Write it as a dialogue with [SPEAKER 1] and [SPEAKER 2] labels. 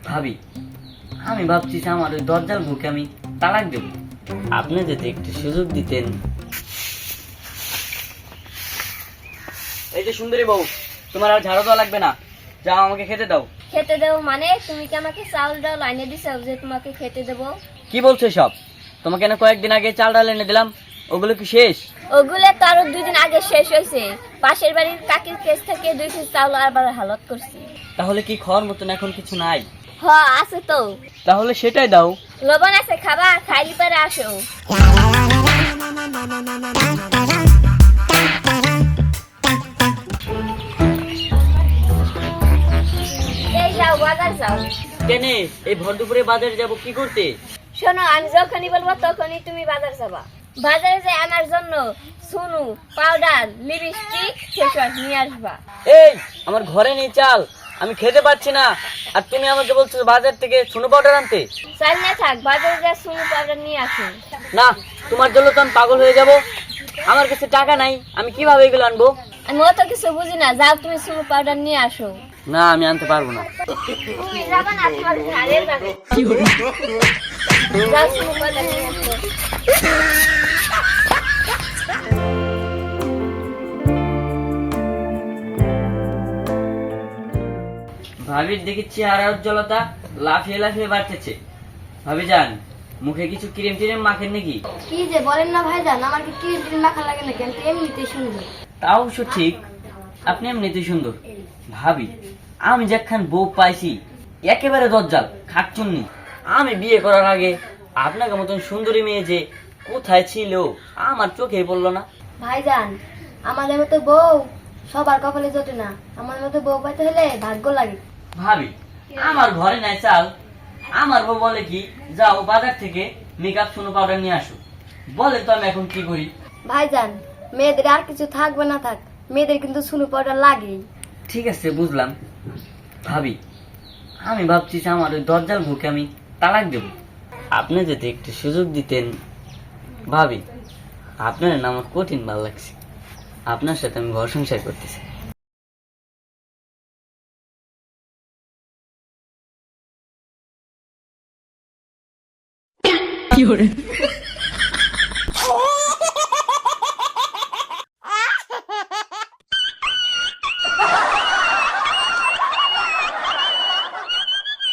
[SPEAKER 1] ভাবি, আমি ভাবছি যে আমার ওই দরজার বুকে আমি তালাক দেব। আপনি যদি একটু সুযোগ দিতেন। এই যে সুন্দরী বউ, তোমার আর ঝাড়ু দেওয়া লাগবে না, যাও আমাকে খেতে দাও।
[SPEAKER 2] খেতে দেবো মানে? তুমি কি আমাকে চাউল ডাল এনে দিছো যে তোমাকে খেতে দেবো?
[SPEAKER 1] কি বলছো সব? তোমাকে না কয়েকদিন আগে চাল ডাল এনে দিলাম, ওগুলো কি শেষ?
[SPEAKER 2] ওগুলো তো আরো 2 দিন আগে শেষ হয়েছে। পাশের বাড়ির কাকির কেস থেকে 2 কেজি চাউল আবার হালত করছি।
[SPEAKER 1] তাহলে কি খাওয়ার মতন এখন কিছু নাই?
[SPEAKER 2] হ, আছে তো।
[SPEAKER 1] তাহলে সেটাই দাও।
[SPEAKER 2] লবণ আছে, খাবা? খাইলি পারে আসো। এই যাও, বাজার যাও।
[SPEAKER 1] কেনে এই ভর দুপুরে বাজারে যাব কি করতে?
[SPEAKER 2] শোনো, আমি যখনই বলবো তখনই তুমি বাজার যাবা। বাজারে যাই আনার জন্য সুনু, পাউডার, লিপস্টিক, ফেস ওয়াশ নিয়ে আসবা।
[SPEAKER 1] এই, আমার ঘরে নেই চাল, আমি খেতে পাচ্ছি না, আর তুমি আমাকে বলছো বাজার থেকে সোনো পাউডার আনতে।
[SPEAKER 2] চাল না থাক, বাজারে যা সুনু পাউডার নিয়ে আসো।
[SPEAKER 1] না, তোমার জন্য তো আমি পাগল হয়ে যাব। আমার কাছে টাকা নাই, আমি কিভাবে এগুলো আনবো?
[SPEAKER 2] আমি অত কিছু বুঝি না, যাও তুমি সুনু পাউডার নিয়ে আসো।
[SPEAKER 1] না, আমি আনতে পারবো না।
[SPEAKER 2] তুমি যাবা না, তোমার ঘরের যাবে। যাও সুনু পাউডার নিয়ে আসো।
[SPEAKER 1] ভাবির দেখি চেহারা উজ্জ্বলতা লাফিয়ে লাফিয়ে বাড়তেছে। ভাবি যান, মুখে কিছু ক্রিম টিরিম মাখেন নাকি?
[SPEAKER 2] কি যে বলেন না ভাইজান, আমার কি ক্রিম মাখা লাগে না? কিন্তু এমনিতেই সুন্দর।
[SPEAKER 1] তাও অবশ্য ঠিক, আপনি এমনিতেই সুন্দর। ভাবি, আমি যেখান বউ পাইছি একেবারে দজ্জাল খাকচুন্নি। আমি বিয়ে করার আগে আপনাকে মতন সুন্দরী মেয়ে যে কোথায় ছিল আমার চোখে পড়লো না।
[SPEAKER 2] ভাইজান, আমাদের মতো বউ সবার কপালে জোটে না। আমাদের মতো বউ পাইতে হলে ভাগ্য লাগে।
[SPEAKER 1] ভাবি, আমার ঘরে নাই চাল, আমার বউ বলে কি যাও বাজার থেকে মেকআপ সোনো পাউডার নিয়ে আসো। বলে তো আমি এখন কি করি?
[SPEAKER 2] ভাইজান, মেয়েদের আর কিছু থাকবে না থাক, মেয়েদের কিন্তু সুনু পাউডার লাগেই।
[SPEAKER 1] ঠিক আছে, বুঝলাম। ভাবি, আমি ভাবছি যে আমার ওই দরজার বুকে আমি তালাক দেব। আপনি যদি একটু সুযোগ দিতেন। ভাবি, আপনার না আমার কঠিন ভালো লাগছে, আপনার সাথে আমি ঘর সংসার করতেছি।
[SPEAKER 3] কি